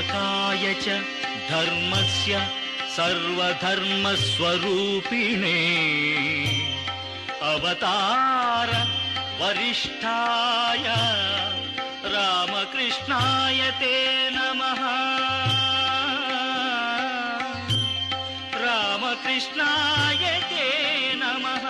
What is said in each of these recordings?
स्थापकाय च धर्मस्य सर्वधर्मस्वरूपिणे अवतार वरिष्ठाय रामकृष्णाय ते नमः। रामकृष्णाय ते नमः।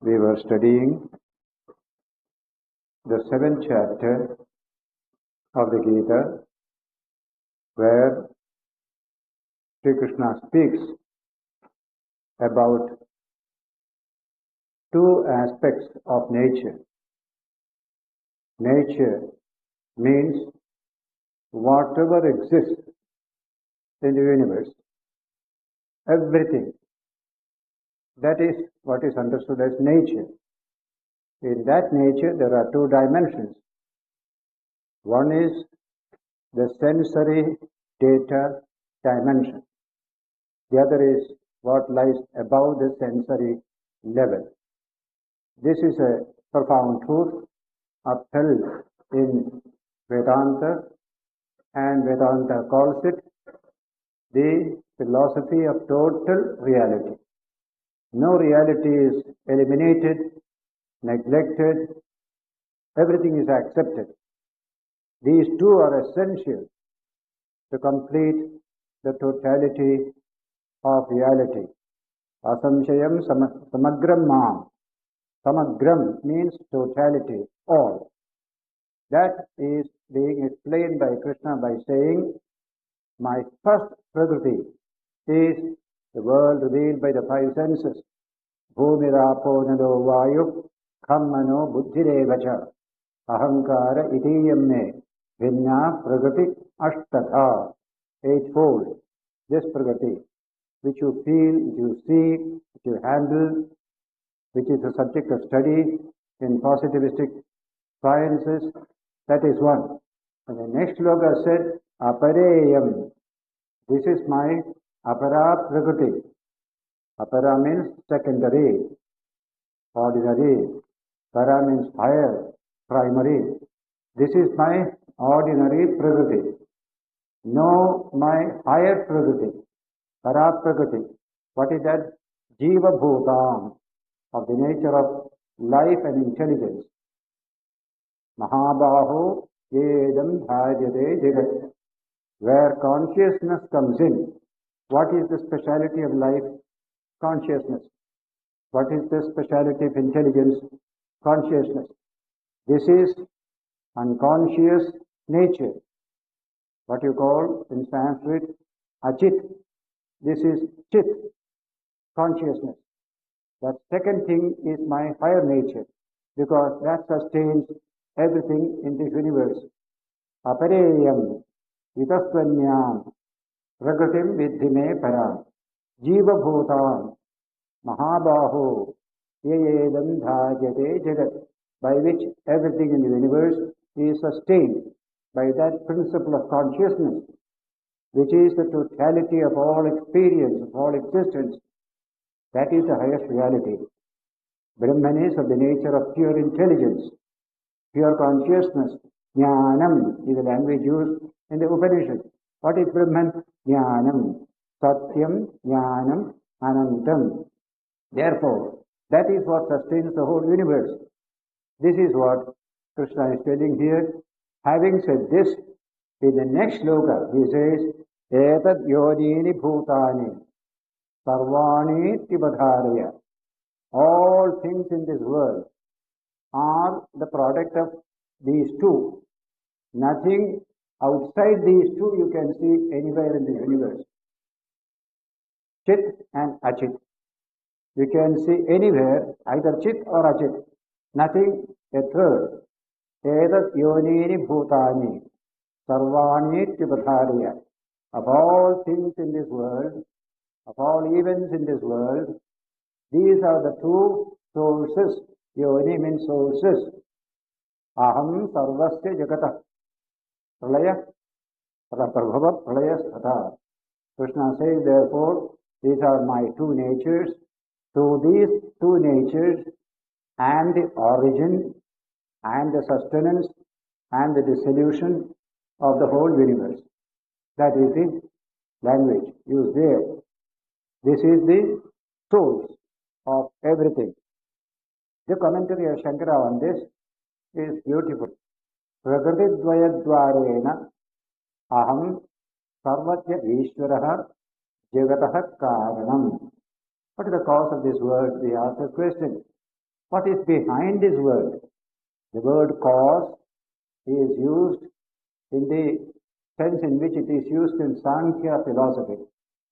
We were studying the 7th chapter of the Gita, where Sri Krishna speaks about two aspects of nature. Nature means whatever exists in the universe, everything. That is what is understood as nature. In that nature, there are two dimensions. One is the sensory data dimension. The other is what lies above the sensory level. This is a profound truth upheld in Vedanta, and Vedanta calls it the philosophy of total reality. No reality is eliminated, neglected, everything is accepted. These two are essential to complete the totality of reality. Asamshayam samagram mam. Samagram means totality, all. That is being explained by Krishna by saying, my first prakriti is the world revealed by the five senses. Bhumirapo nalo vayu kammano buddhirevacha ahankara itiyam me vinna prakriti ashtatha. Eightfold. This prakriti, which you feel, which you see, which you handle, which is the subject of study in positivistic sciences, that is one. And the next sloka said, apareyam. This is my apara prakriti. Apara means secondary, ordinary. Para means higher, primary. This is my ordinary prakriti. Know my higher prakriti, para prakriti. What is that? Jiva bhutam, of the nature of life and intelligence. Mahabaho yedam bhajate jagat. Where consciousness comes in, what is the speciality of life? Consciousness. What is the speciality of intelligence? Consciousness. This is unconscious nature. What you call in Sanskrit achit. This is chit, consciousness. That second thing is my higher nature, because that sustains everything in this universe. Apareyam vitasvanyam prakritim vidhi me param jiva bhutam mahabaho yayedam dhajate jagat, by which everything in the universe is sustained by that principle of consciousness, which is the totality of all experience, of all existence. That is the highest reality. Brahman is of the nature of pure intelligence, pure consciousness. Jnanam is the language used in the Upanishad. What is Brahman? Jnanam. Satyam, Jnanam, Anantam. Therefore, that is what sustains the whole universe. This is what Krishna is telling here. Having said this, in the next sloka, he says, Etad yodini bhutani sarvani tibadharaya. All things in this world are the product of these two. Nothing outside these two you can see anywhere in the universe. Chit and Achit. You can see anywhere either Chit or Achit. Nothing a third. Edat yonini bhutani sarvani tibadhariya. Of all things in this world, of all events in this world, these are the two sources. Yoni means sources. Aham sarvasya jagata. Pralaya. Prabhava pralaya sthatha. Krishna says, therefore, these are my two natures. Through these two natures and the origin and the sustenance and the dissolution of the whole universe. That is the language used there. This is the source of everything. The commentary of Shankara on this is beautiful. Prakriti dvayadvarena aham sarvatya ishvaraha jagataha karanam. What is the cause of this word? We ask the question. What is behind this word? The word cause is used in the sense in which it is used in Sandhya philosophy.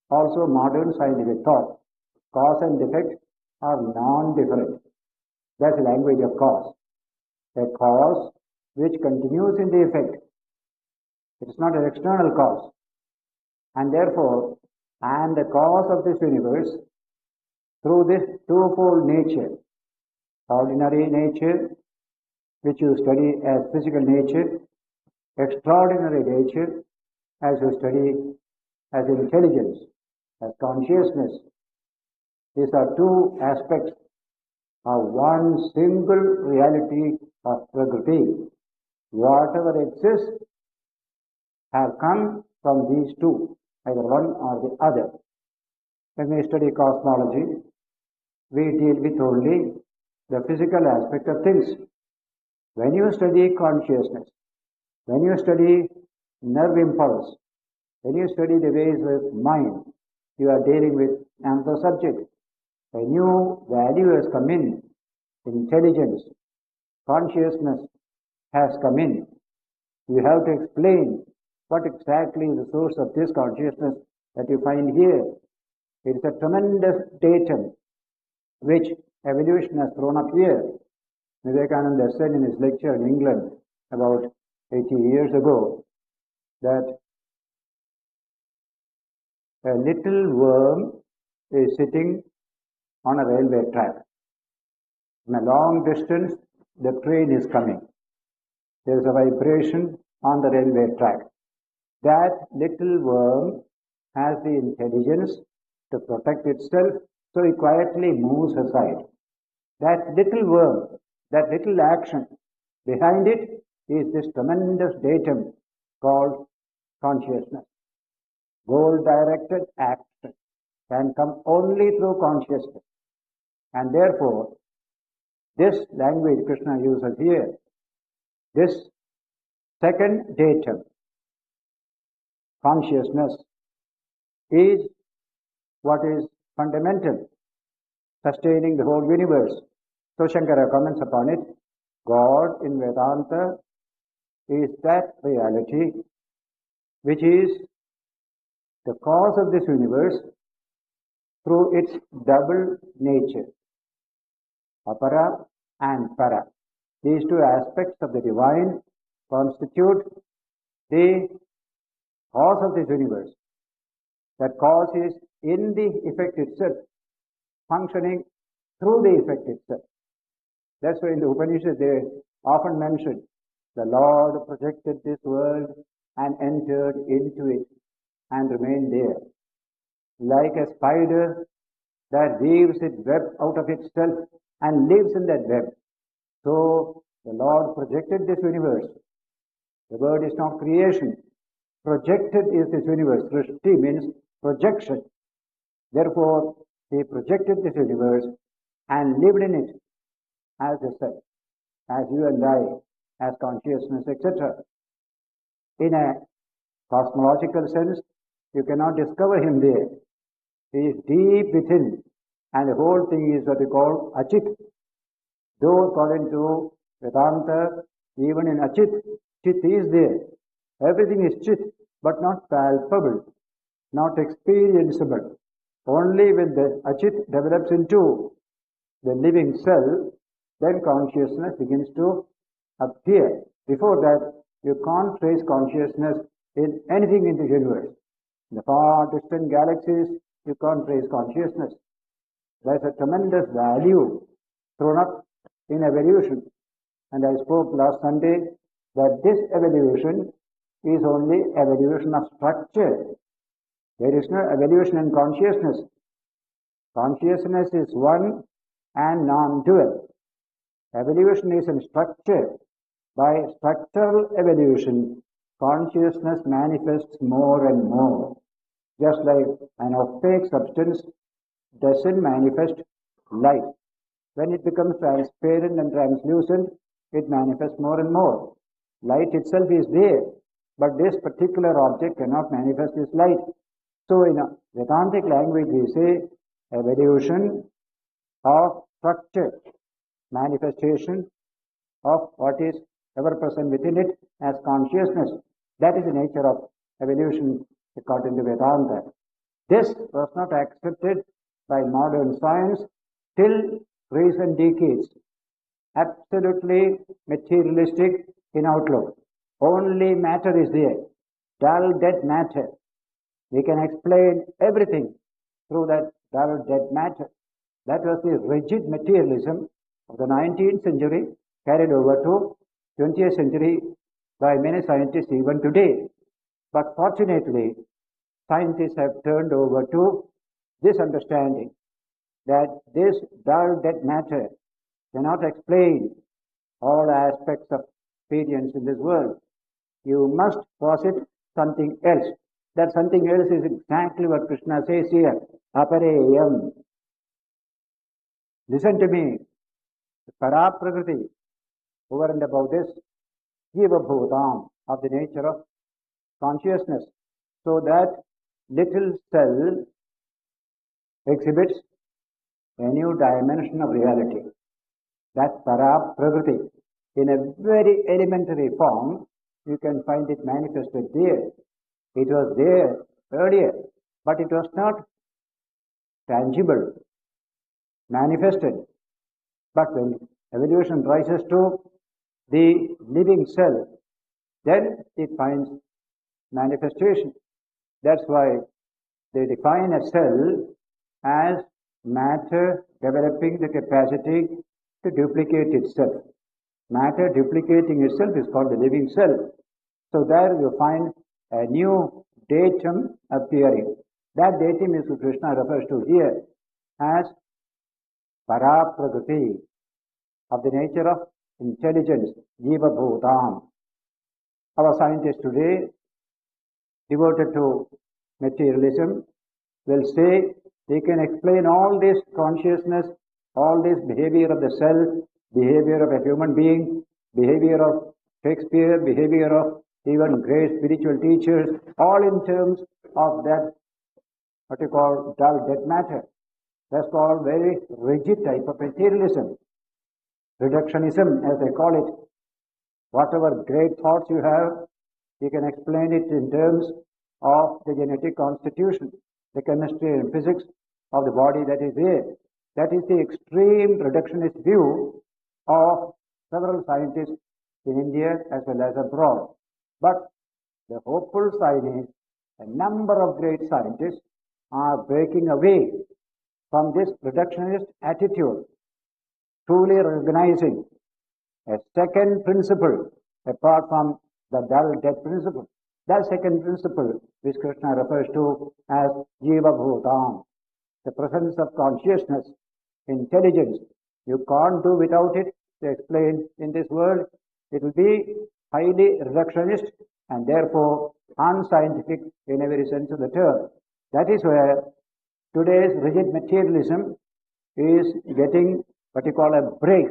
Also modern scientific thought. Cause and effect are non-different. That's the language of cause. A cause which continues in the effect. It is not an external cause. And therefore, and the cause of this universe through this twofold nature, ordinary nature, which you study as physical nature, extraordinary nature, as you study as intelligence, as consciousness. These are two aspects of one single reality of Prakriti. Whatever exists have come from these two, either one or the other. When we study cosmology, we deal with only the physical aspect of things. When you study consciousness, when you study nerve impulse, when you study the ways of mind, you are dealing with another subject. A new value has come in. Intelligence, consciousness has come in. You have to explain what exactly is the source of this consciousness that you find here. It is a tremendous datum which evolution has thrown up here. Vivekananda said in his lecture in England about 80 years ago that a little worm is sitting on a railway track. From a long distance, the train is coming. There is a vibration on the railway track. That little worm has the intelligence to protect itself, so it quietly moves aside. That little worm, that little action, behind it is this tremendous datum called consciousness. Goal-directed action can come only through consciousness. And therefore, this language Krishna uses here, this second datum, consciousness, is what is fundamental, sustaining the whole universe. So Shankara comments upon it. God in Vedanta is that reality which is the cause of this universe through its double nature, apara and para. These two aspects of the divine constitute the cause of this universe. That cause is in the effect itself, functioning through the effect itself. That's why in the Upanishad they often mention the Lord projected this world and entered into it and remained there. Like a spider that weaves its web out of itself and lives in that web. So the Lord projected this universe. The word is not creation. Projected is this universe. Srishti means projection. Therefore, He projected this universe and lived in it as a self, as you and I, as consciousness, etc. In a cosmological sense, you cannot discover Him there. He is deep within, and the whole thing is what we call achit. Though according to Vedanta, Even in Achit, Chit is there. Everything is Chit, but not palpable, not experienceable. Only when the Achit develops into the living self, then consciousness begins to appear. Before that, you can't trace consciousness in anything in the universe. In the far distant galaxies, you can't trace consciousness. There's a tremendous value thrown up in evolution. And I spoke last Sunday that this evolution is only evolution of structure. There is no evolution in consciousness. Consciousness is one and non-dual. Evolution is in structure. By structural evolution, consciousness manifests more and more. Just like an opaque substance doesn't manifest light. When it becomes transparent and translucent, it manifests more and more. Light itself is there, but this particular object cannot manifest this light. So in a Vedantic language we say evolution of structure, manifestation of what is ever present within it as consciousness. That is the nature of evolution according to Vedanta. This was not accepted by modern science till recent decades. Absolutely materialistic in outlook. Only matter is there. Dull, dead matter. We can explain everything through that dull, dead matter. That was the rigid materialism of the 19th century carried over to 20th century by many scientists even today. But fortunately, scientists have turned over to this understanding that this dull, dead matter cannot explain all aspects of experience in this world. You must posit something else. That something else is exactly what Krishna says here. Apareyam. Listen to me. Paraprakriti, over and above this, Jiva Bhutam, of the nature of consciousness. So that little cell exhibits a new dimension of reality. That Paraprakriti, in a very elementary form, you can find it manifested there. It was there earlier, but it was not tangible, manifested. But when evolution rises to the living cell, then it finds manifestation. That's why they define a cell as matter developing the capacity to duplicate itself. Matter duplicating itself is called the living cell. So there you find a new datum appearing. That datum is what Krishna refers to here as Paraprakriti, of the nature of intelligence, Jiva Bhutam. Our scientists today, devoted to materialism, will say they can explain all this consciousness, all this behavior of the self, behavior of a human being, behavior of Shakespeare, behavior of even great spiritual teachers, all in terms of that, what you call dull, dead matter. That's called very rigid type of materialism. Reductionism, as they call it. Whatever great thoughts you have, you can explain it in terms of the genetic constitution, the chemistry and physics of the body that is there. That is the extreme reductionist view of several scientists in India as well as abroad. But the hopeful sign is a number of great scientists are breaking away from this reductionist attitude, truly recognizing a second principle apart from the dull, dead principle. That second principle, which Krishna refers to as Jiva Bhutam, the presence of consciousness, intelligence. You can't do without it to explain in this world. It will be highly reductionist and therefore unscientific in every sense of the term. That is where today's rigid materialism is getting what you call a break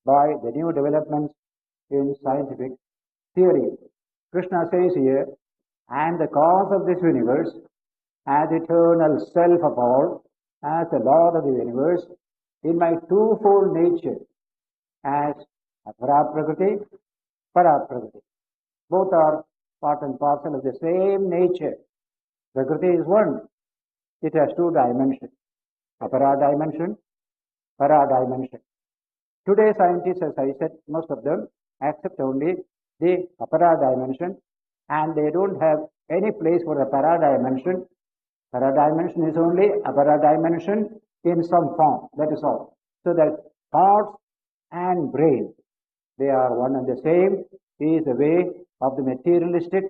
by the new developments in scientific theory. Krishna says here, I am the cause of this universe, as eternal self of all, as the Lord of the universe, in my twofold nature, as Apara Prakriti para-prakriti. Both are part and parcel of the same nature. Prakriti is one. It has two dimensions. Apara dimension, para dimension. Today scientists, as I said, most of them accept only the apara dimension, and they don't have any place for the para dimension. Para dimension is only apara dimension in some form, that is all. So that thoughts and brain, they are one and the same, is the way of the materialistic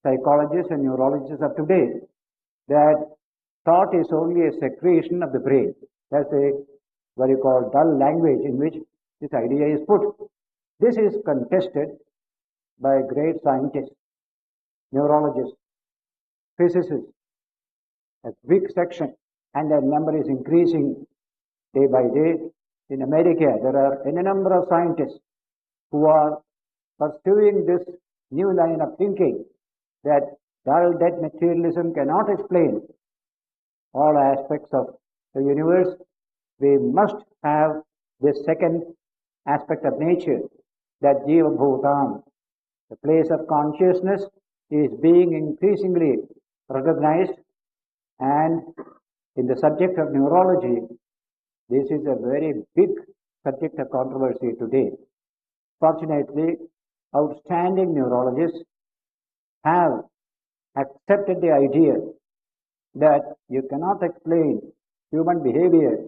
psychologists and neurologists of today, that thought is only a secretion of the brain. That's a what you call dull language in which this idea is put. This is contested by great scientists, neurologists, physicists, a big section, and their number is increasing day by day. In America, there are any number of scientists who are pursuing this new line of thinking that dull, dead materialism cannot explain all aspects of the universe. We must have this second aspect of nature, that Jiva Bhutam, the place of consciousness, is being increasingly recognized, and in the subject of neurology, this is a very big subject of controversy today. Fortunately, outstanding neurologists have accepted the idea that you cannot explain human behavior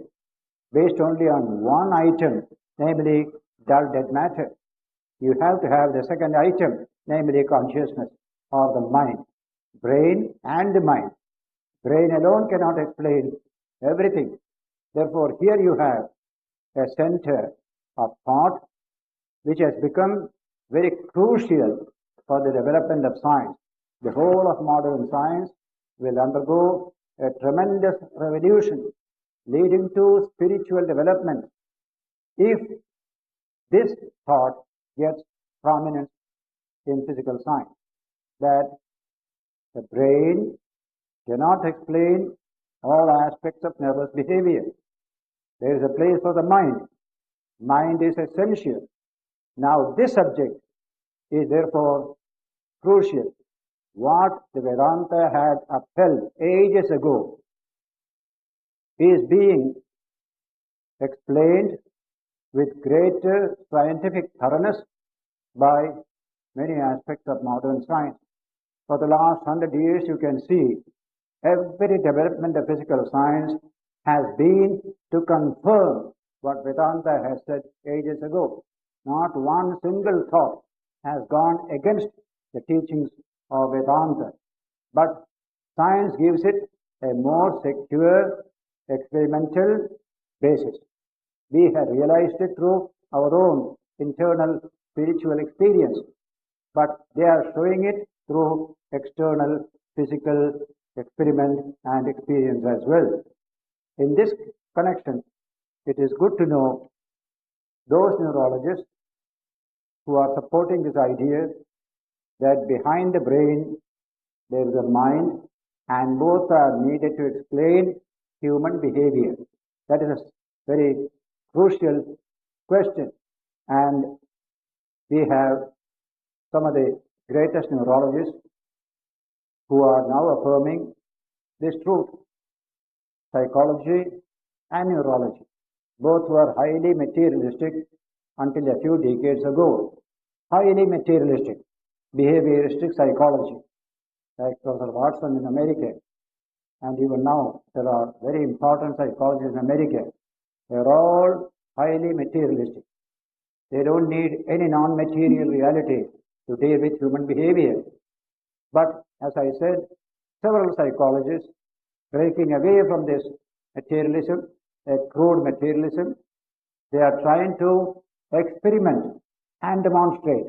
based only on one item, namely dull dead matter. You have to have the second item, namely consciousness or the mind, brain and the mind. Brain alone cannot explain everything. Therefore, here you have a center of thought which has become very crucial for the development of science. The whole of modern science will undergo a tremendous revolution leading to spiritual development if this thought gets prominence in physical science, that the brain cannot explain all aspects of nervous behavior. There is a place for the mind. Mind is essential. Now this subject is therefore crucial. What the Vedanta had upheld ages ago is being explained with greater scientific thoroughness by many aspects of modern science. For the last 100 years, you can see every development of physical science has been to confirm what Vedanta has said ages ago. Not one single thought has gone against the teachings of Vedanta, but science gives it a more secure experimental basis. We have realized it through our own internal spiritual experience, but they are showing it through external physical experiment and experience as well. In this connection, it is good to know those neurologists who are supporting this idea that behind the brain there is a mind, and both are needed to explain human behavior. That is a very crucial question, and we have some of the greatest neurologists who are now affirming this truth. Psychology and neurology, both were highly materialistic until a few decades ago. Highly materialistic, behavioristic psychology, like Professor Watson in America, and even now there are very important psychologists in America. They are all highly materialistic. They don't need any non-material reality to deal with human behavior. But as I said, several psychologists breaking away from this materialism, a crude materialism, they are trying to experiment and demonstrate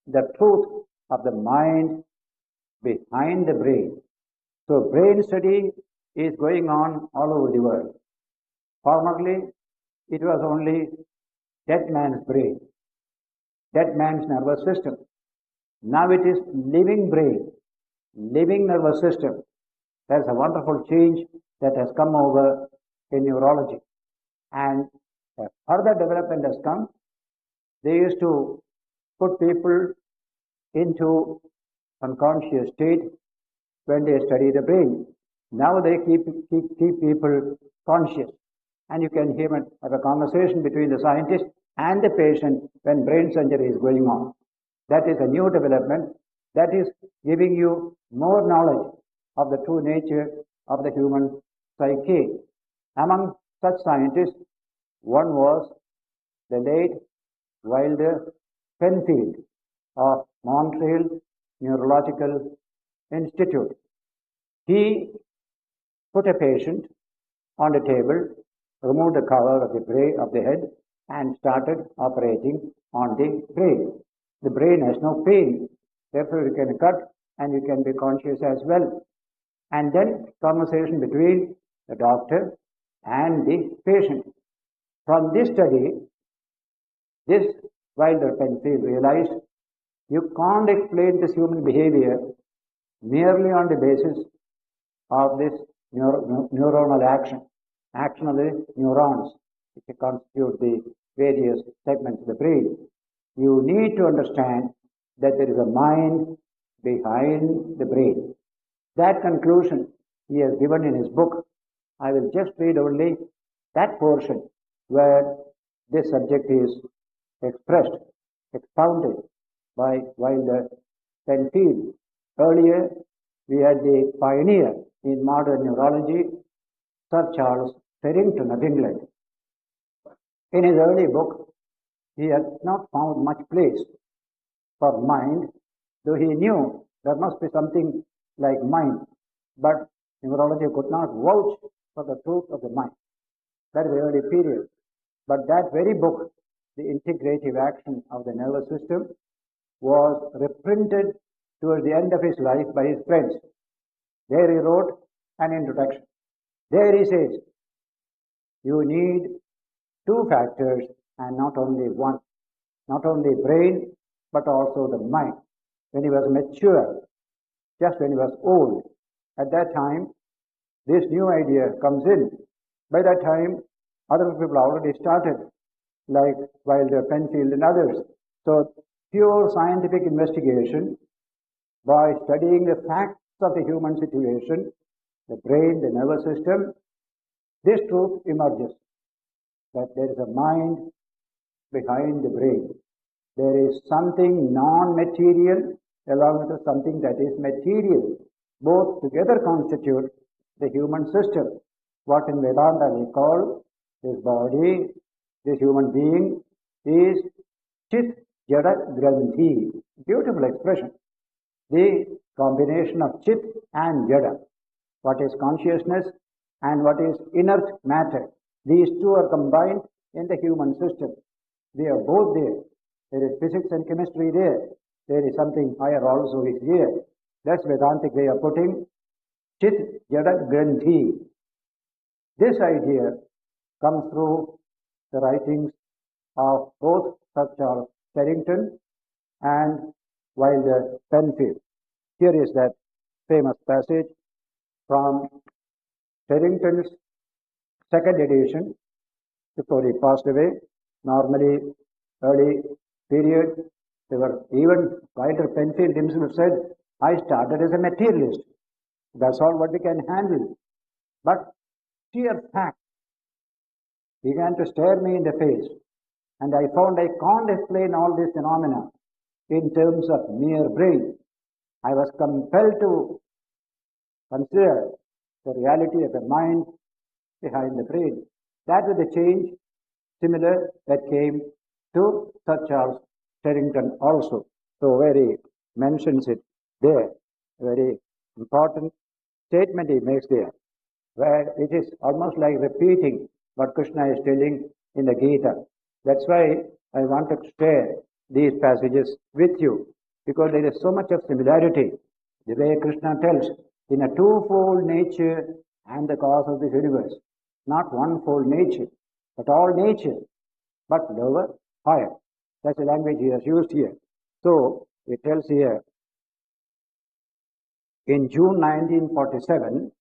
the truth of the mind behind the brain. So brain study is going on all over the world. Formerly, it was only dead man's brain, dead man's nervous system. Now it is living brain, living nervous system. There's a wonderful change that has come over in neurology. And a further development has come. They used to put people into unconscious state when they study the brain. Now they keep people conscious. And you can hear have a conversation between the scientist and the patient when brain surgery is going on. That is a new development that is giving you more knowledge of the true nature of the human psyche. Among such scientists, one was the late Wilder Penfield of Montreal Neurological Institute. He put a patient on the table, removed the cover of the head, and started operating on the brain. The brain has no pain, therefore you can cut and you can be conscious as well. And then conversation between the doctor and the patient. From this study, this Wilder Penfield realized you can't explain this human behavior merely on the basis of this neuronal action of the neurons, which constitute the various segments of the brain. You need to understand that there is a mind behind the brain. That conclusion he has given in his book. I will just read only that portion where this subject is expressed, expounded by Wilder Penfield. Earlier, we had the pioneer in modern neurology, Sir Charles Sherrington of England. In his early book, he had not found much place for mind, though he knew there must be something like mind, but neurology could not vouch for the truth of the mind. That is the early period. But that very book, The Integrative Action of the Nervous System, was reprinted towards the end of his life by his friends. There he wrote an introduction. There he says, you need two factors and not only one. Not only brain, but also the mind. When he was mature, just when he was old, at that time, this new idea comes in. By that time, other people already started, like Wilder, Penfield, and others. So, pure scientific investigation, by studying the facts of the human situation, the brain, the nervous system, this truth emerges, that there is a mind behind the brain. There is something non-material along with something that is material. Both together constitute the human system. What in Vedanta we call this body, this human being, is Chit Jada Granthi. Beautiful expression. The combination of Chit and Jada. What is consciousness and what is inert matter. These two are combined in the human system. We are both there. There is physics and chemistry there. There is something higher also is here. That's Vedantic way of putting Chit Jada Granthi. This idea comes through the writings of both Sir Charles Sherrington and Wilder Penfield. Here is that famous passage from Sherrington's second edition before he passed away. Normally, early period, there were even Wilder Penfield himself said, I started as a materialist. That's all what we can handle. But sheer fact began to stare me in the face, and I found I can't explain all these phenomena in terms of mere brain. I was compelled to consider the reality of the mind behind the brain. That was the change similar that came to Sir Charles Sherrington also. So where he mentions it there, a very important statement he makes there, where it is almost like repeating what Krishna is telling in the Gita. That's why I want to share these passages with you, because there is so much of similarity. The way Krishna tells, in a twofold nature and the cause of this universe. Not one-fold nature, but all nature, but lower, higher. That's the language he has used here. So, it tells here, in June 1947,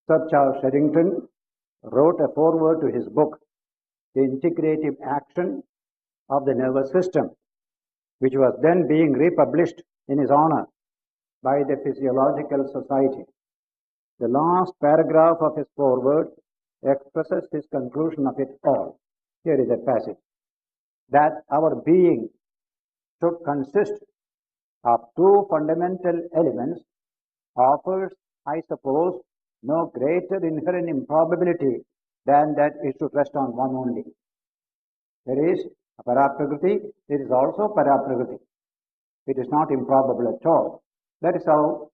Sir Charles Sherrington wrote a foreword to his book, The Integrative Action of the nervous system, which was then being republished in his honor by the Physiological Society. The last paragraph of his foreword expresses his conclusion of it all. Here is a passage. That our being should consist of two fundamental elements offers, I suppose, no greater inherent improbability than that it should rest on one only. There is a paraprakriti, there is also paraprakriti. It is not improbable at all. That is how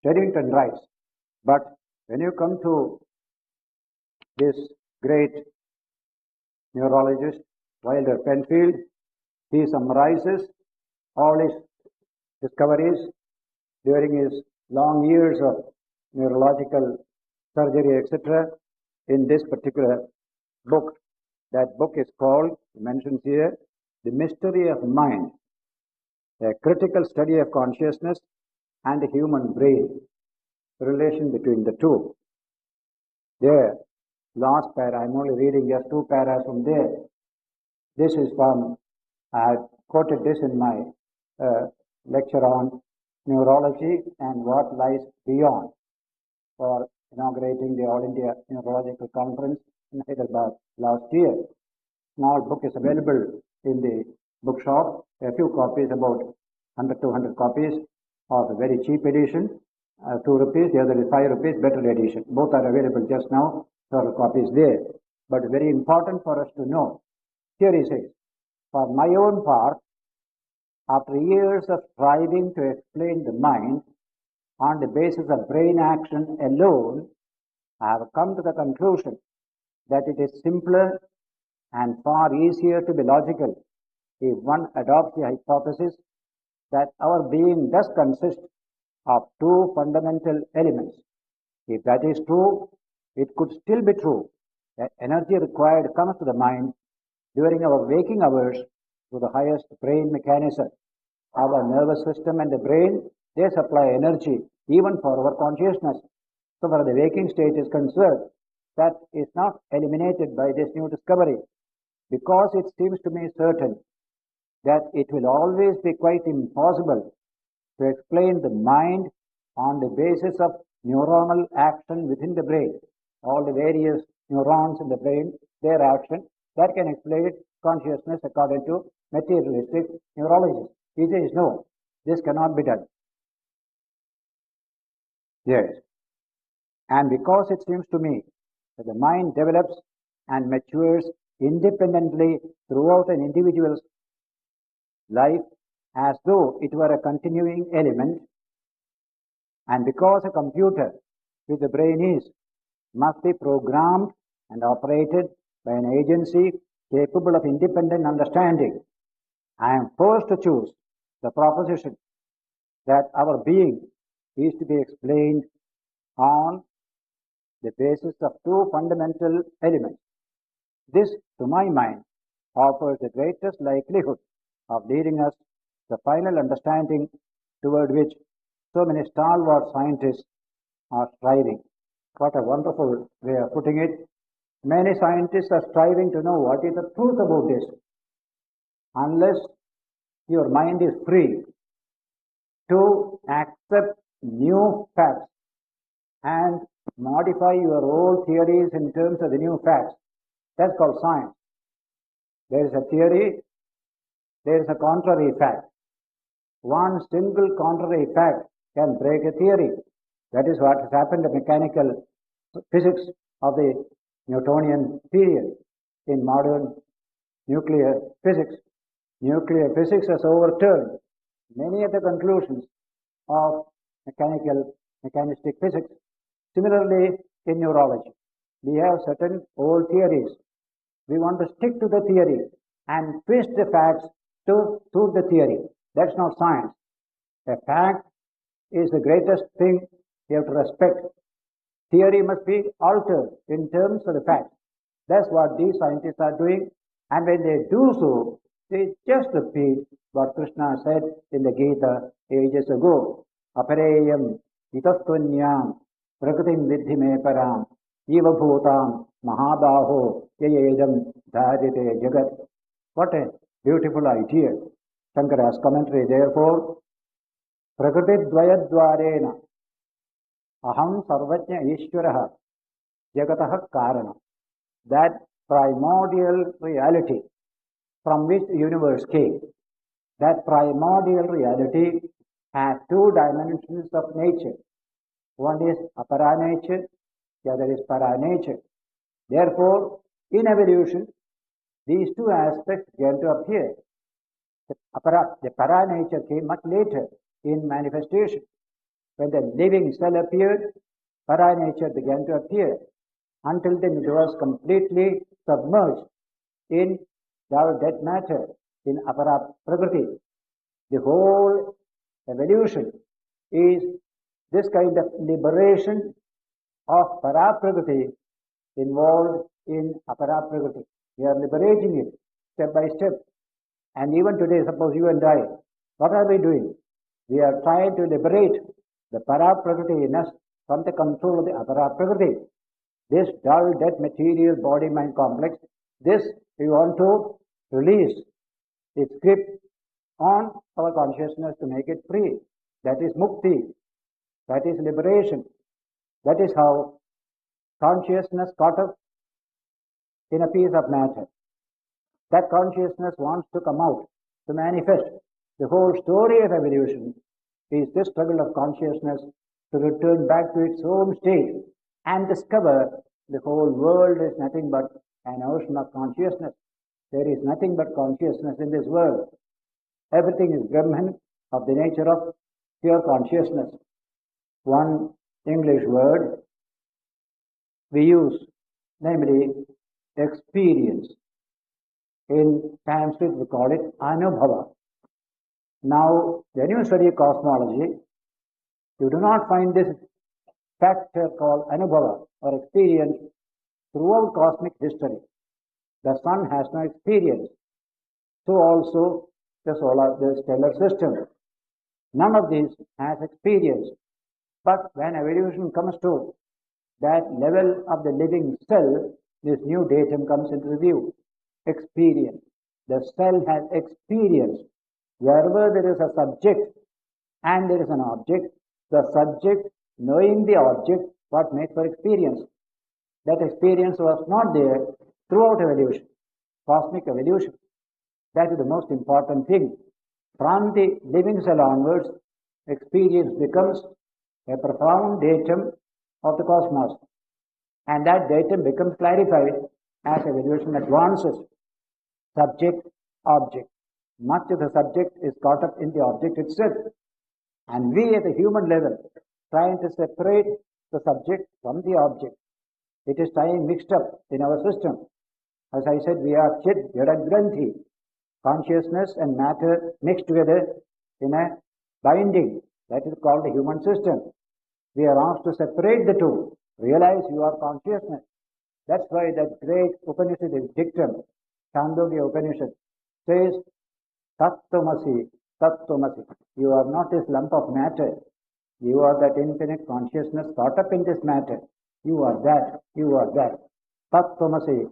Teddington writes. But when you come to this great neurologist, Wilder Penfield, he summarizes all his discoveries during his long years of neurological surgery, etc., in this particular book. That book is called, he mentions here, The Mystery of Mind, a critical study of consciousness and the human brain, the relation between the two. There, last para, I'm only reading just two paras from there. This is from, I had quoted this in my lecture on neurology and what lies beyond for inaugurating the All India Neurological Conference in Hyderabad last year. Small book is available in the bookshop. A few copies, about 100 to 200 copies of a very cheap edition, 2 rupees, the other is 5 rupees, better edition. Both are available just now, several copies there. But very important for us to know. Here he says, for my own part, after years of striving to explain the mind on the basis of brain action alone, I have come to the conclusion that it is simpler and far easier to be logical if one adopts the hypothesis that our being does consist of two fundamental elements. If that is true, it could still be true that energy required comes to the mind during our waking hours through the highest brain mechanism. Our nervous system and the brain, they supply energy even for our consciousness. So far the waking state is concerned, that is not eliminated by this new discovery, because it seems to me certain that it will always be quite impossible to explain the mind on the basis of neuronal action within the brain. All the various neurons in the brain, their action, that can explain consciousness according to materialistic neurologists. He says, no, this cannot be done. Yes. And because it seems to me that the mind develops and matures independently throughout an individual's life as though it were a continuing element, and because a computer, which the brain is, must be programmed and operated by an agency capable of independent understanding, I am forced to choose the proposition that our being is to be explained on the basis of two fundamental elements. This, to my mind, offers the greatest likelihood of leading us to the final understanding toward which so many stalwart scientists are striving. What a wonderful way of putting it. Many scientists are striving to know what is the truth about this. Unless your mind is free to accept new facts and modify your old theories in terms of the new facts, that's called science. There is a theory, there is a contrary fact. One single contrary fact can break a theory. That is what has happened to mechanical physics of the Newtonian period in modern nuclear physics. Nuclear physics has overturned many of the conclusions of mechanistic physics. Similarly, in neurology, we have certain old theories. We want to stick to the theory and twist the facts to suit the theory. That's not science. A fact is the greatest thing you have to respect. Theory must be altered in terms of the facts. That's what these scientists are doing. And when they do so, they just repeat what Krishna said in the Gita ages ago. Apareyam itastvanyam prakritim vidhi me param eva bhutam mahabaho yayedam dharyate jagat. What a beautiful idea. Shankara's commentary, therefore, Prakriti Dvayadvarena Aham Sarvajna Ishwaraha Jagataha Karana. That primordial reality from which the universe came, that primordial reality has two dimensions of nature. One is apara nature, the other is para nature. Therefore, in evolution, these two aspects began to appear. The para nature came much later in manifestation. When the living cell appeared, para nature began to appear. Until then it was completely submerged in our dead matter, in apara prakriti. The whole evolution is this kind of liberation of para prakriti involved in apara prakriti. We are liberating it step by step. And even today, suppose you and I, what are we doing? We are trying to liberate the para prakriti in us from the control of the apara prakriti. This dull, dead material body-mind complex, this we want to release its grip on our consciousness to make it free. That is mukti. That is liberation. That is how consciousness caught up in a piece of matter. That consciousness wants to come out, to manifest. The whole story of evolution is this struggle of consciousness to return back to its own state and discover the whole world is nothing but an ocean of consciousness. There is nothing but consciousness in this world. Everything is Brahman, of the nature of pure consciousness. One English word we use, namely experience. In Sanskrit we call it anubhava. Now, when you study cosmology, you do not find this factor called anubhava or experience throughout cosmic history. The sun has no experience. So also the stellar system. None of these has experience. But when evolution comes to that level of the living cell, this new datum comes into view. Experience. The cell has experience. Wherever there is a subject and there is an object, the subject knowing the object, what makes for experience. That experience was not there throughout evolution, cosmic evolution. That is the most important thing. From the living cell onwards, experience becomes a profound datum of the cosmos. And that datum becomes clarified as evolution advances. Subject, object. Much of the subject is caught up in the object itself. And we at the human level, trying to separate the subject from the object. It is trying mixed up in our system. As I said, we are chit, jada, granthi. Consciousness and matter mixed together in a binding. That is called the human system. We are asked to separate the two. Realize you are consciousness. That's why that great Upanishadic dictum, Chandogya Upanishad, says, Tattvamasi, Tattvamasi. You are not this lump of matter. You are that infinite consciousness caught up in this matter. You are that. You are that. Tattvamasi,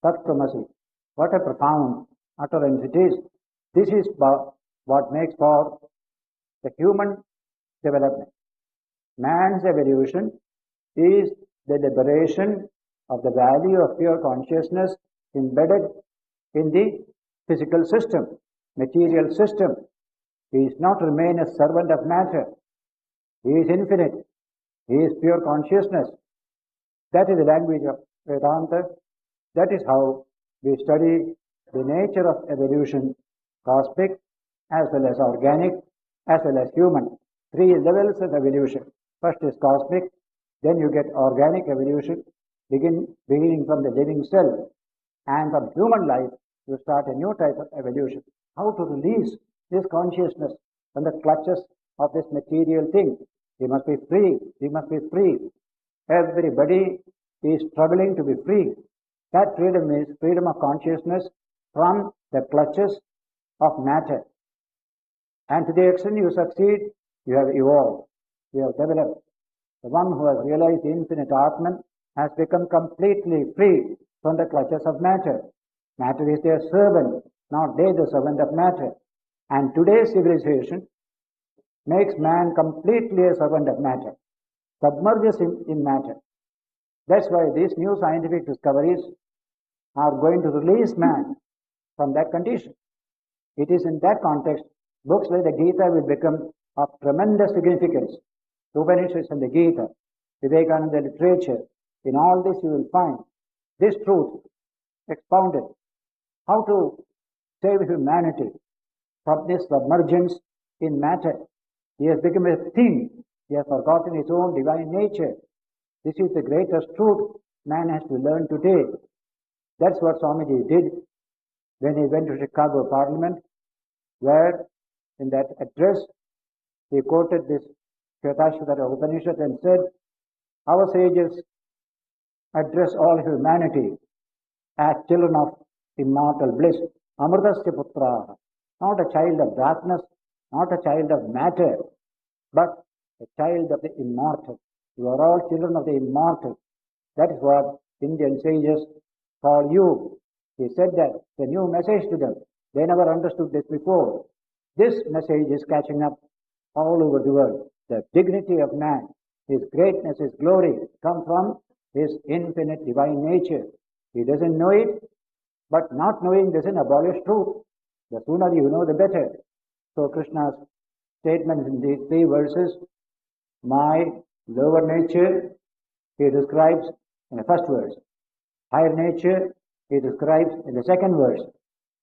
Tattvamasi. What a profound utterance it is. This is what makes for the human development. Man's evolution is the liberation of the value of pure consciousness embedded in the physical system, material system. He is not remain a servant of matter. He is infinite. He is pure consciousness. That is the language of Vedanta. That is how we study the nature of evolution, cosmic as well as organic as well as human. Three levels of evolution. First is cosmic, then you get organic evolution, beginning from the living cell. And from human life, you start a new type of evolution. How to release this consciousness from the clutches of this material thing. We must be free. We must be free. Everybody is struggling to be free. That freedom is freedom of consciousness from the clutches of matter. And to the extent you succeed, you have evolved. You have developed. The one who has realized the infinite Atman has become completely free from the clutches of matter. Matter is their servant. not they the servant of matter. And today's civilization makes man completely a servant of matter, submerges him in matter. That's why these new scientific discoveries are going to release man from that condition. It is in that context, books like the Gita will become of tremendous significance. The Upanishads and the Gita, Vivekananda literature, in all this you will find this truth expounded. How to save humanity from this submergence in matter. He has become a thing. He has forgotten his own divine nature. This is the greatest truth man has to learn today. That's what Swamiji did when he went to Chicago Parliament, where in that address he quoted this Shvetashvatara Upanishad and said, our sages address all humanity as children of immortal bliss, Amritasya Putraha, not a child of darkness, not a child of matter, but a child of the immortal. You are all children of the immortal. That is what Indian sages call you. He said that, the new message to them. They never understood this before. This message is catching up all over the world. The dignity of man, his greatness, his glory come from his infinite divine nature. He doesn't know it, but not knowing doesn't abolish truth. The sooner you know, the better. So Krishna's statement in these 3 verses, my lower nature, he describes in the first verse. Higher nature, he describes in the second verse.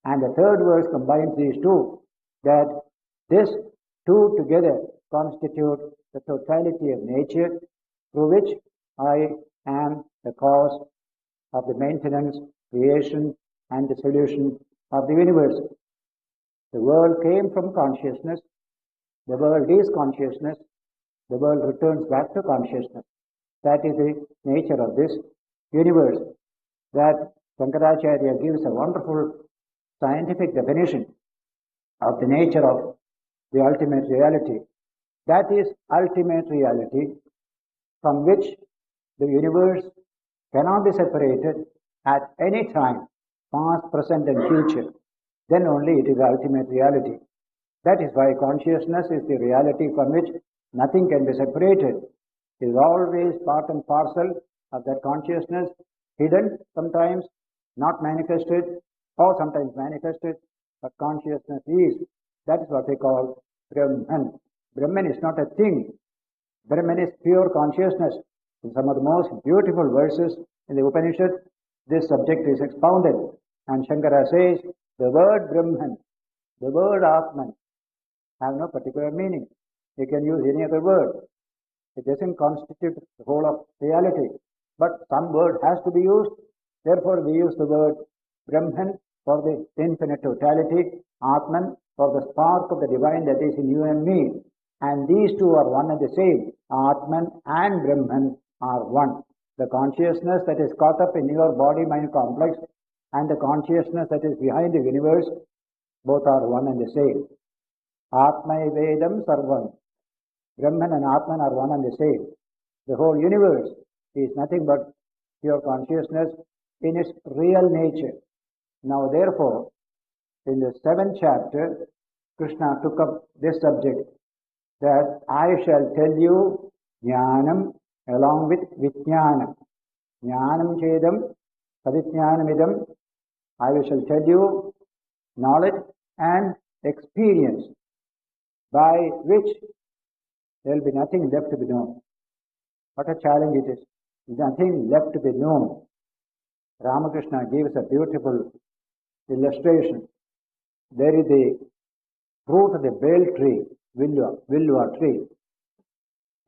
And the third verse combines these two, that this two together constitute the totality of nature, through which I am the cause of the maintenance, creation, and dissolution of the universe. The world came from consciousness. The world is consciousness. The world returns back to consciousness. That is the nature of this universe. That Shankaracharya gives a wonderful scientific definition of the nature of the ultimate reality. That is ultimate reality from which the universe cannot be separated at any time, past, present and future. Then only it is ultimate reality. That is why consciousness is the reality from which nothing can be separated. It is always part and parcel of that consciousness, hidden sometimes, not manifested, or sometimes manifested, but consciousness is. That is what they call Brahman. Brahman is not a thing. Brahman is pure consciousness. In some of the most beautiful verses in the Upanishad, this subject is expounded. And Shankara says, the word Brahman, the word Atman, have no particular meaning. You can use any other word. It doesn't constitute the whole of reality. But some word has to be used. Therefore, we use the word Brahman for the infinite totality, Atman for the spark of the divine that is in you and me. And these two are one and the same. Atman and Brahman are one. The consciousness that is caught up in your body-mind complex and the consciousness that is behind the universe, both are one and the same. Atma Vedam Sarvam. Brahman and Atman are one and the same. The whole universe is nothing but pure consciousness in its real nature. Now therefore, in the 7th chapter, Krishna took up this subject, that I shall tell you Jnanam along with Vijnanam. Jnanam Chedam Savijnanamidam. I shall tell you knowledge and experience by which there will be nothing left to be known. What a challenge it is. Nothing left to be known. Ramakrishna gives a beautiful illustration. There is the fruit of the bale tree, Villua tree.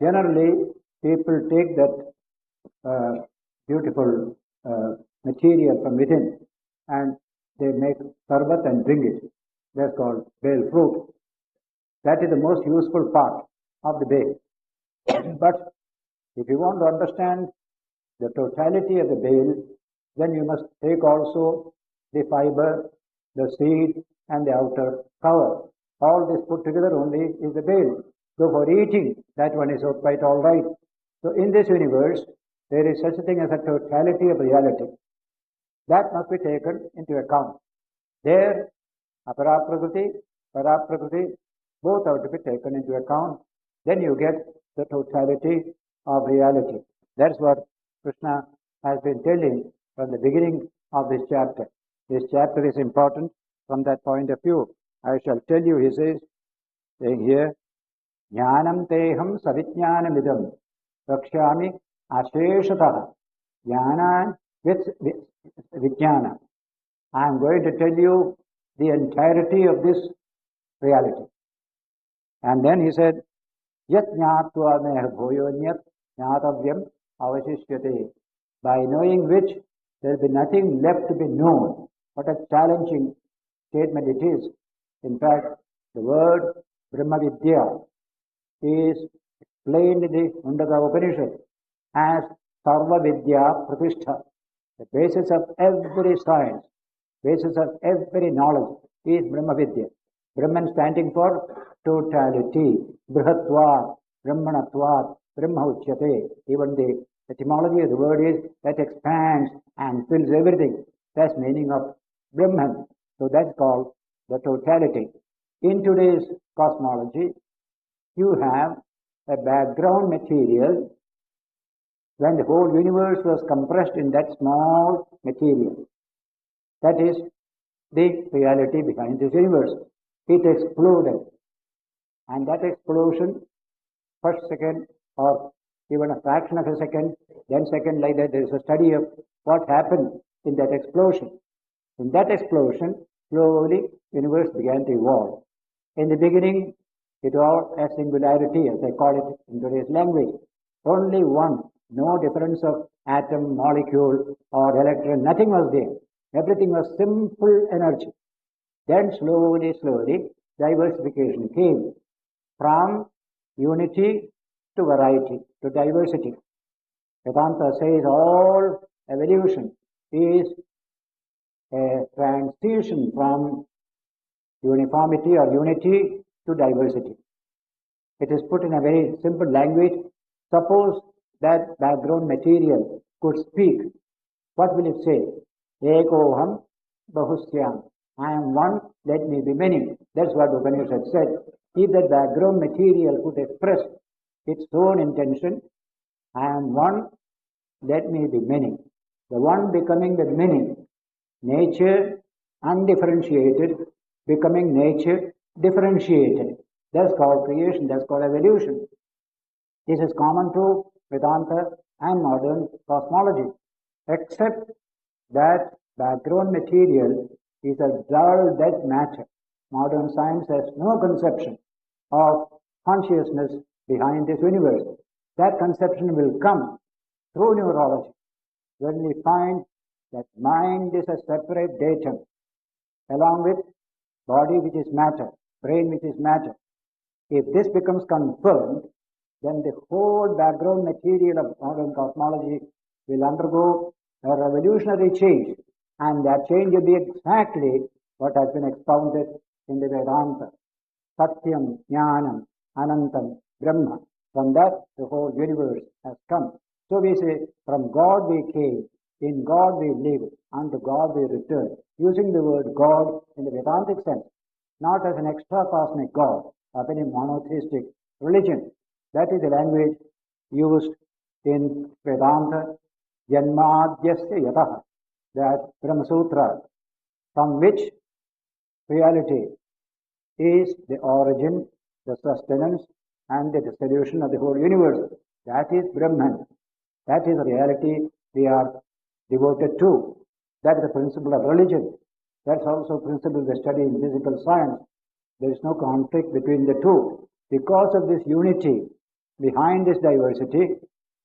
Generally, people take that beautiful material from within and they make sarbat and drink it. That's called bale fruit. That is the most useful part of the bale. But if you want to understand the totality of the bale, then you must take also the fiber, the seed, and the outer cover. All this put together only is the bale. So for eating, that one is quite all right. So in this universe, there is such a thing as a totality of reality. That must be taken into account. There, Aparaprakriti, paraprakriti, both have to be taken into account. Then you get the totality of reality. That's what Krishna has been telling from the beginning of this chapter. This chapter is important from that point of view. I shall tell you, he says, saying here, Jnanam teham savijnanamidam rakshami asheshataha. Jnana with vijnana. I am going to tell you the entirety of this reality. And then he said, Yat jnatva meha bhoyonyat jnatavyam avashishyate. By knowing which, there will be nothing left to be known. What a challenging statement it is. In fact, the word Brahma Vidya is explained in the Mundaka Upanishad as Sarva Vidya Pratishtha. The basis of every science, basis of every knowledge is Brahma Vidya. Brahman standing for totality. Brihatvat, Brahmanatvat, Brahma Uchyate. Even the etymology of the word is that expands and fills everything. That's meaning of Brahman. So that's called the totality. In today's cosmology, you have a background material when the whole universe was compressed in that small material. That is the reality behind this universe. It exploded. And that explosion, first second, or even a fraction of a second, then second like that, there is a study of what happened in that explosion. In that explosion, slowly, universe began to evolve. In the beginning, it was a singularity, as they call it in today's language. Only one, no difference of atom, molecule, or electron, nothing was there. Everything was simple energy. Then slowly, diversification came from unity to variety, to diversity. Vedanta says all evolution is a transition from uniformity or unity to diversity. It is put in a very simple language. Suppose that background material could speak. What will it say? Ekoham bahusyam. I am one, let me be many. That's what Upanishad said. If that background material could express its own intention, I am one, let me be many. The one becoming the many. Nature undifferentiated, becoming nature differentiated. That's called creation, that's called evolution. This is common to Vedanta and modern cosmology, except that background material is a dull dead matter. Modern science has no conception of consciousness behind this universe. That conception will come through neurology, when we find that mind is a separate datum, along with body which is matter, brain which is matter. If this becomes confirmed, then the whole background material of modern cosmology will undergo a revolutionary change, and that change will be exactly what has been expounded in the Vedanta. Satyam, Jnanam, Anantam, Brahma. From that, the whole universe has come. So we say, from God we came, in God we live, unto God we return. Using the word God in the Vedantic sense, not as an extra cosmic God of any monotheistic religion. That is the language used in Vedanta, Janmadhyasya Yataha, that Brahma Sutra, from which reality is the origin, the sustenance, and the dissolution of the whole universe. That is Brahman. That is the reality we are devoted to. That is the principle of religion. That's also principle we study in physical science. There is no conflict between the two. Because of this unity behind this diversity,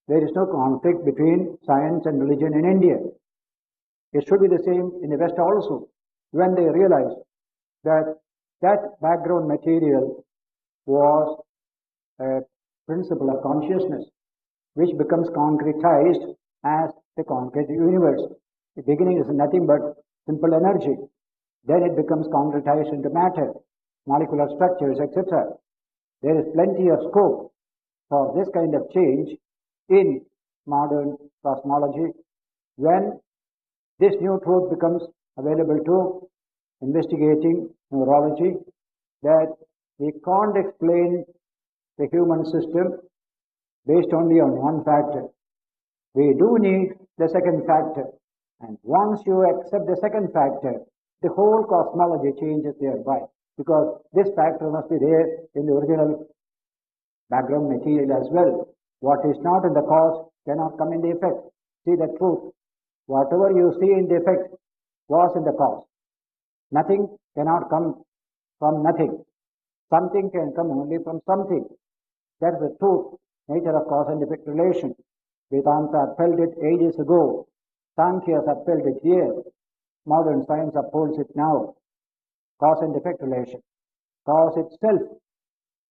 there is no conflict between science and religion in India. It should be the same in the West also. When they realized that that background material was a principle of consciousness, which becomes concretized as the concrete universe. The beginning is nothing but simple energy. Then it becomes concretized into matter, molecular structures, etc. There is plenty of scope for this kind of change in modern cosmology when this new truth becomes available to investigating neurology that we can't explain the human system based only on one factor. We do need the second factor. And once you accept the second factor, the whole cosmology changes thereby. Because this factor must be there in the original background material as well. What is not in the cause cannot come in the effect. See the truth. Whatever you see in the effect was in the cause. Nothing cannot come from nothing. Something can come only from something. That is the truth, nature of cause and effect relation. Vedanta upheld it ages ago. Sankhya has upheld it here. Modern science upholds it now. Cause and effect relation. Cause itself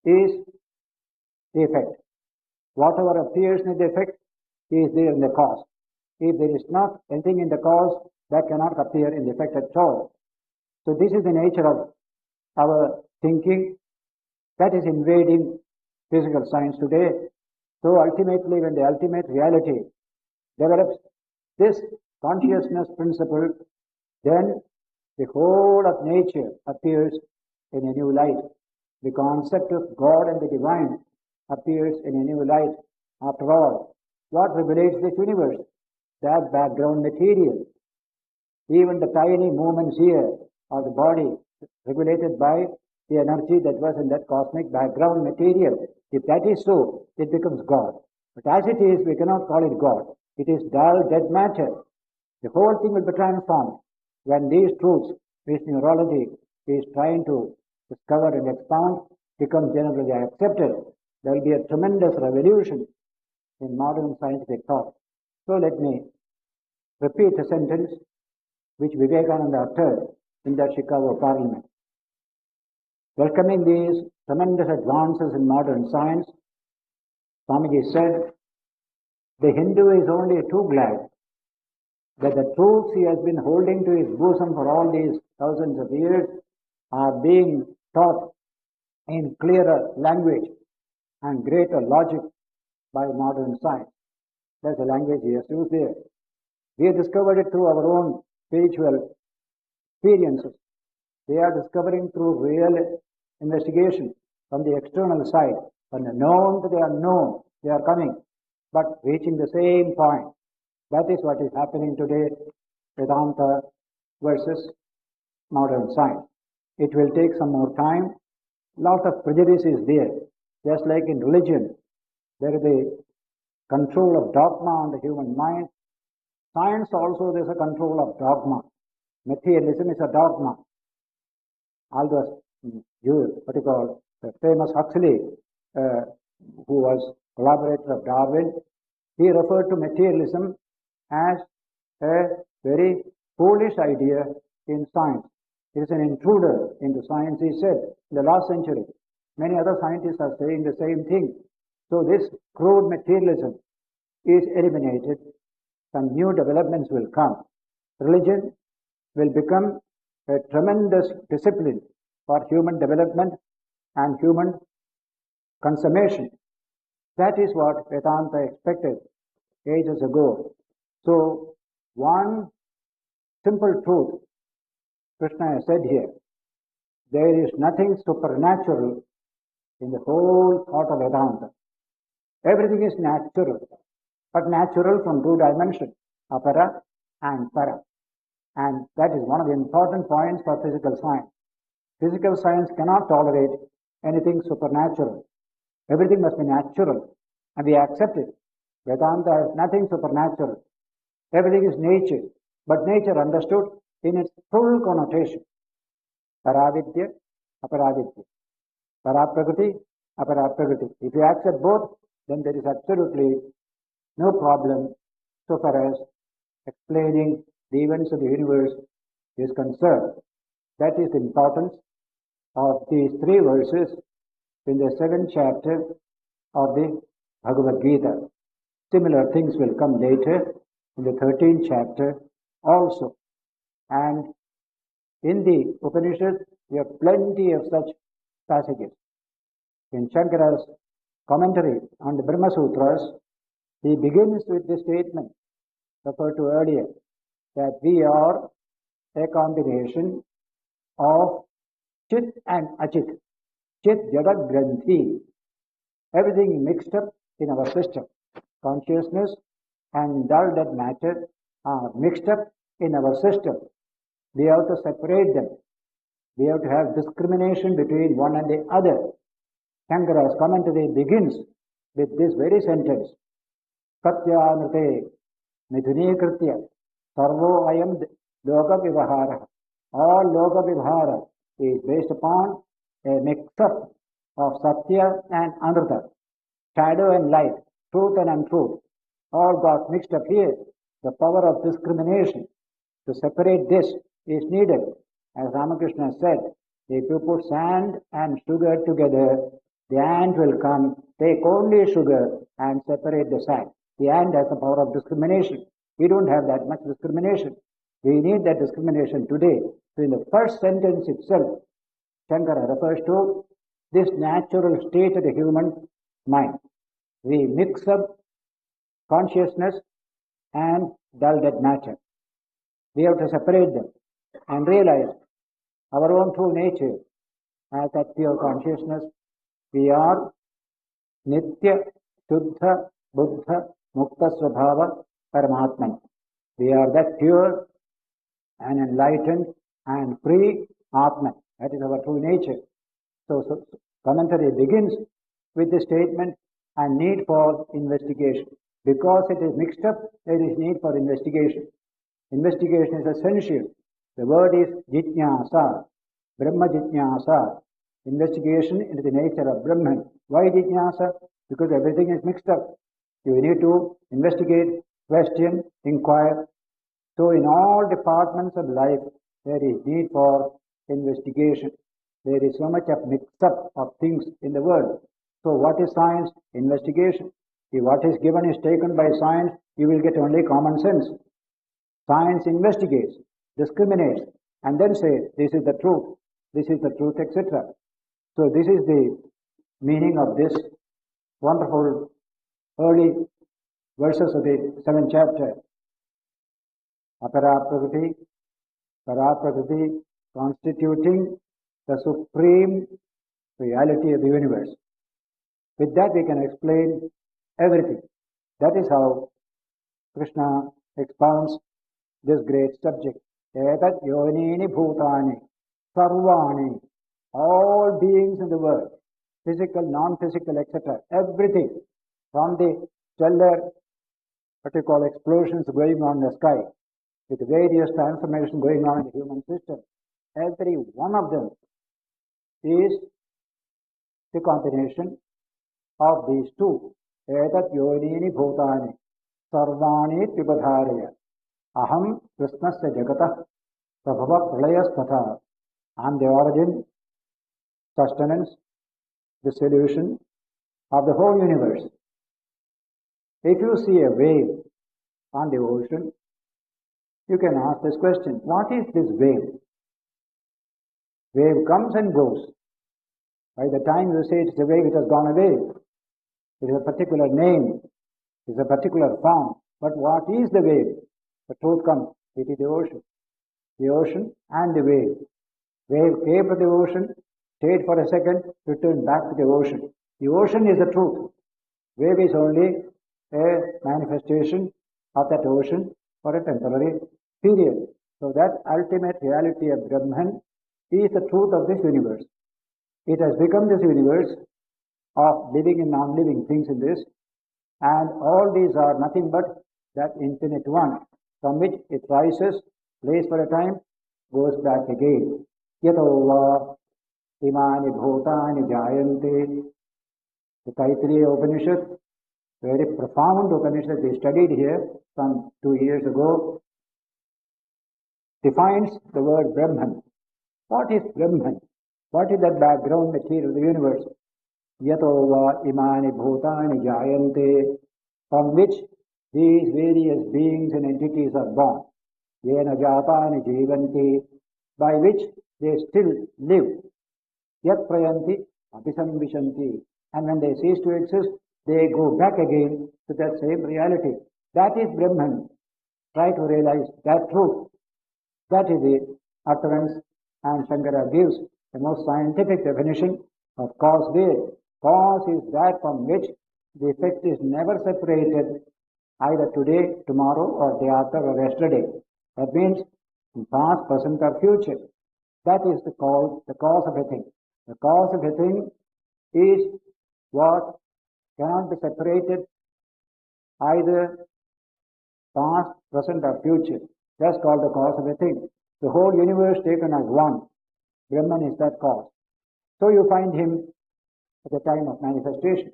is the effect. Whatever appears in the effect is there in the cause. If there is not anything in the cause, that cannot appear in the effect at all. So this is the nature of our thinking that is invading physical science today. So ultimately, when the ultimate reality develops this consciousness principle, then the whole of nature appears in a new light. The concept of God and the divine appears in a new light. After all, what regulates this universe? That background material. Even the tiny movements here of the body regulated by the energy that was in that cosmic background material. If that is so, it becomes God. But as it is, we cannot call it God. It is dull, dead matter. The whole thing will be transformed when these truths, which neurology is trying to discover and expound, become generally accepted. There will be a tremendous revolution in modern scientific thought. So let me repeat a sentence which Vivekananda uttered in the Chicago Parliament. Welcoming these tremendous advances in modern science, Swamiji said, the Hindu is only too glad that the truths he has been holding to his bosom for all these thousands of years are being taught in clearer language and greater logic by modern science. That's the language he has used there. We have discovered it through our own spiritual experiences. They are discovering through real investigation from the external side. From the known to the unknown, they are coming, but reaching the same point. That is what is happening today, Vedanta versus modern science. It will take some more time. Lot of prejudice is there. Just like in religion, there is a control of dogma on the human mind. Science also, there is a control of dogma. Materialism is a dogma. Although what you call the famous Huxley, who was collaborator of Darwin, he referred to materialism as a very foolish idea in science. It is an intruder into science, he said, in the last century. Many other scientists are saying the same thing. So this crude materialism is eliminated. Some new developments will come. Religion will become a tremendous discipline for human development and human consummation. That is what Vedanta expected ages ago. So, one simple truth Krishna has said here, there is nothing supernatural in the whole thought of Vedanta. Everything is natural, but natural from two dimensions, apara and para. And that is one of the important points for physical science. Physical science cannot tolerate anything supernatural. Everything must be natural, and we accept it. Vedanta has nothing supernatural. Everything is nature, but nature understood in its full connotation. Paravidya, aparavidya. Paraprakriti, aparaprakriti. If you accept both, then there is absolutely no problem so far as explaining the events of the universe is concerned. That is the importance of these three verses in the 7th chapter of the Bhagavad Gita. Similar things will come later in the 13th chapter also. And in the Upanishads, we have plenty of such passages. In Shankara's commentary on the Brahma Sutras, he begins with the statement referred to earlier, that we are a combination of Chit and Achit. Chit, Jada, Granthi. Everything mixed up in our system. Consciousness and dull dead matter are mixed up in our system. We have to separate them. We have to have discrimination between one and the other. Shankara's commentary begins with this very sentence. Katyanute mithunekritya sarvo ayam loka vivahara. All loka vivahara is based upon a mix-up of satya and anartha, shadow and light, truth and untruth. All got mixed up here. The power of discrimination to separate this is needed. As Ramakrishna said, if you put sand and sugar together, the ant will come, take only sugar and separate the sand. The ant has the power of discrimination. We don't have that much discrimination. We need that discrimination today. So in the first sentence itself, Shankara refers to this natural state of the human mind. We mix up consciousness and dull dead matter. We have to separate them and realize our own true nature as that pure consciousness. We are Nitya, Shuddha, Buddha, Mukta Svabhava, Paramatman. We are that pure and enlightened and free Atman. That is our true nature. So commentary begins with the statement and need for investigation. Because it is mixed up, there is need for investigation. Investigation is essential. The word is jitnyasa, Brahma jitnyasa. Investigation into the nature of Brahman. Why jitnyasa? Because everything is mixed up. You need to investigate, question, inquire. So in all departments of life, there is need for investigation. There is so much of mix-up of things in the world. So what is science? Investigation. If what is given is taken by science, you will get only common sense. Science investigates, discriminates, and then say, this is the truth, etc. So this is the meaning of this wonderful early verses of the 7th chapter. Apara Prakriti, Para Prakriti, constituting the supreme reality of the universe. With that we can explain everything. That is how Krishna expounds this great subject. Etat yonini bhutani, sarvani, all beings in the world, physical, non-physical, etc. Everything, from the stellar, what you call explosions going on in the sky, with various transformations going on in the human system, every one of them is the combination of these two. Etat yonini bhutani, sarvani tribadharaya, aham krishnasya jagatah, prabhava pralayasthatha. I am the origin, sustenance, the solution of the whole universe. If you see a wave on the ocean, you can ask this question, what is this wave? Wave comes and goes. By the time you say it's a wave, it has gone away. It is a particular name, it is a particular form. But what is the wave? The truth comes, it is the ocean. The ocean and the wave. Wave came to the ocean, stayed for a second, returned back to the ocean. The ocean is the truth. Wave is only a manifestation of that ocean for a temporary period. So that ultimate reality of Brahman is the truth of this universe. It has become this universe of living and non-living things in this, and all these are nothing but that infinite one, from which it rises, plays for a time, goes back again. Yato va imani bhutani jayante. The Taittiriya Upanishad, very profound Upanishad we studied here some 2 years ago, defines the word Brahman. What is Brahman? What is that background material of the universe? Yato va imani bhutani jayante, from which these various beings and entities are born. Yena jatani jivanti, by which they still live. Yat prayanti abhisambhishanti, and when they cease to exist, they go back again to that same reality. That is Brahman. Try to realize that truth. That is the utterance And Shankara gives the most scientific definition of cause there. Cause is that from which the effect is never separated, either today, tomorrow, or day after, or yesterday. That means past, present, or future. That is the cause of a thing. The cause of a thing is what cannot be separated, either past, present, or future. That's called the cause of a thing. The whole universe taken as one. Brahman is that cause. So you find him at the time of manifestation.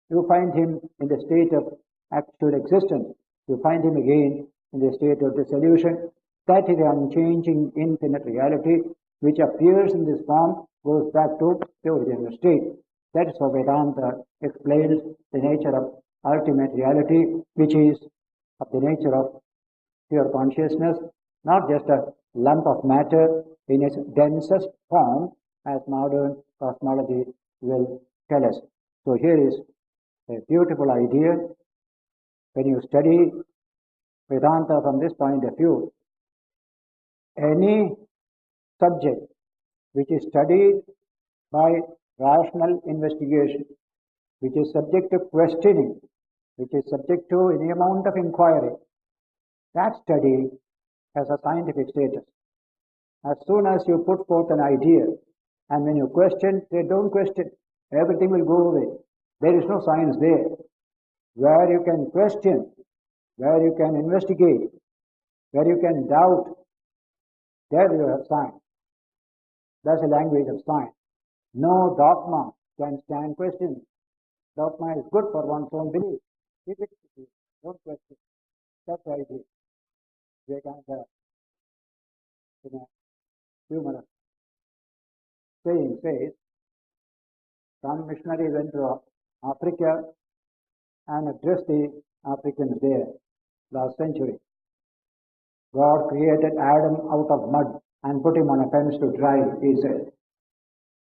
You find him in the state of actual existence. You find him again in the state of dissolution. That is the unchanging infinite reality which appears in this form, goes back to the original state. That is how Vedanta explains the nature of ultimate reality, which is of the nature of pure consciousness, not just a lump of matter in its densest form, as modern cosmology will tell us. So here is a beautiful idea. When you study Vedanta from this point of view, any subject which is studied by rational investigation, which is subject to questioning, which is subject to any amount of inquiry, that study has a scientific status. As soon as you put forth an idea, and when you question, they don't question. Everything will go away. There is no science there. Where you can question, where you can investigate, where you can doubt, there you have science. That's the language of science. No dogma can stand questioning. Dogma is good for one's own belief. Keep it to you. Don't question. That's the idea. Vivekananda, in a humorous saying, says, some missionary went to Africa and addressed the Africans there last century. God created Adam out of mud and put him on a fence to dry, he said.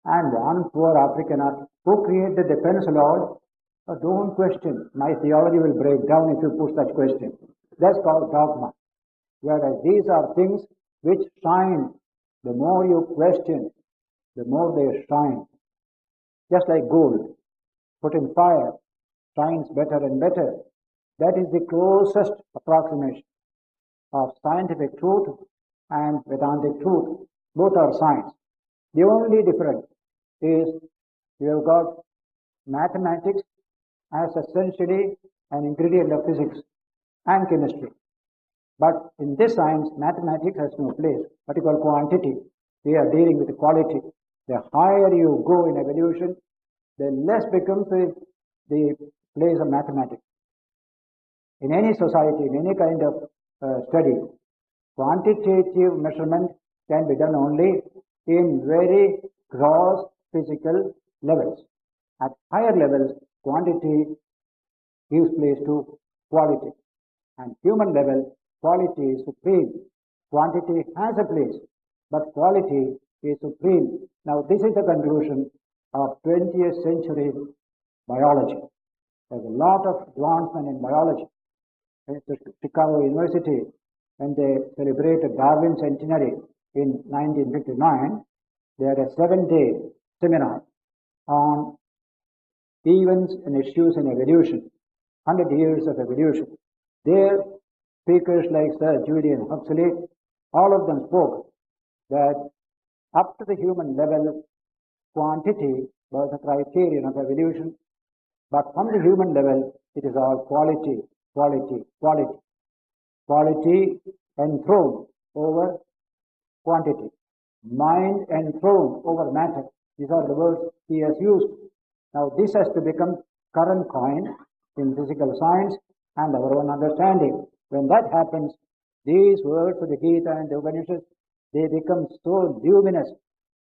And one poor African, who created the fence, Lord? Oh, don't question. My theology will break down if you put such question. That's called dogma. Whereas these are things which shine. The more you question, the more they shine. Just like gold, put in fire, shines better and better. That is the closest approximation of scientific truth and Vedantic truth. Both are science. The only difference is you have got mathematics as essentially an ingredient of physics and chemistry. But in this science, mathematics has no place. What you call quantity. We are dealing with quality. The higher you go in evolution, the less becomes the place of mathematics. In any society, in any kind of study, quantitative measurement can be done only in very gross physical levels. At higher levels, quantity gives place to quality. And human level, quality is supreme. Quantity has a place, but quality is supreme. Now, this is the conclusion of 20th century biology. There's a lot of advancement in biology. At Chicago University, when they celebrated Darwin centenary in 1959, they had a 7-day seminar on events and issues in evolution, 100 years of evolution. There, speakers like Sir Julian Huxley, all of them spoke that up to the human level, quantity was a criterion of evolution, but from the human level, it is all quality, quality, quality. Quality enthroned over quantity. Mind enthroned over matter. These are the words he has used. Now this has to become current coin in physical science and our own understanding. When that happens, these words of the Gita and the Upanishads, they become so luminous,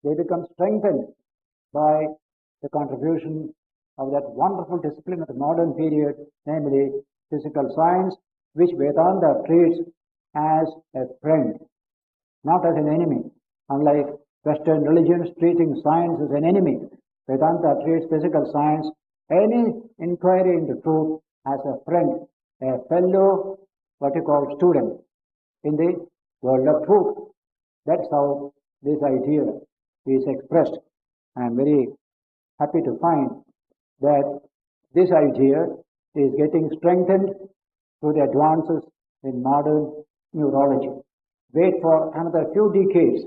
they become strengthened by the contribution of that wonderful discipline of the modern period, namely physical science, which Vedanta treats as a friend, not as an enemy. Unlike Western religions treating science as an enemy, Vedanta treats physical science, any inquiry into truth, as a friend, a fellow, what you call student, in the world of truth. That's how this idea is expressed. I am very happy to find that this idea is getting strengthened through the advances in modern neurology. Wait for another few decades.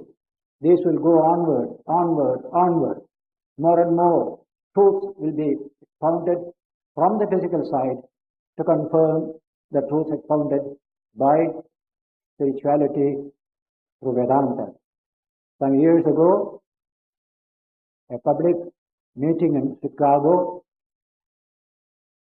This will go onward, onward, onward. More and more truths will be expounded from the physical side to confirm the truths expounded by spirituality through Vedanta. Some years ago, a public meeting in Chicago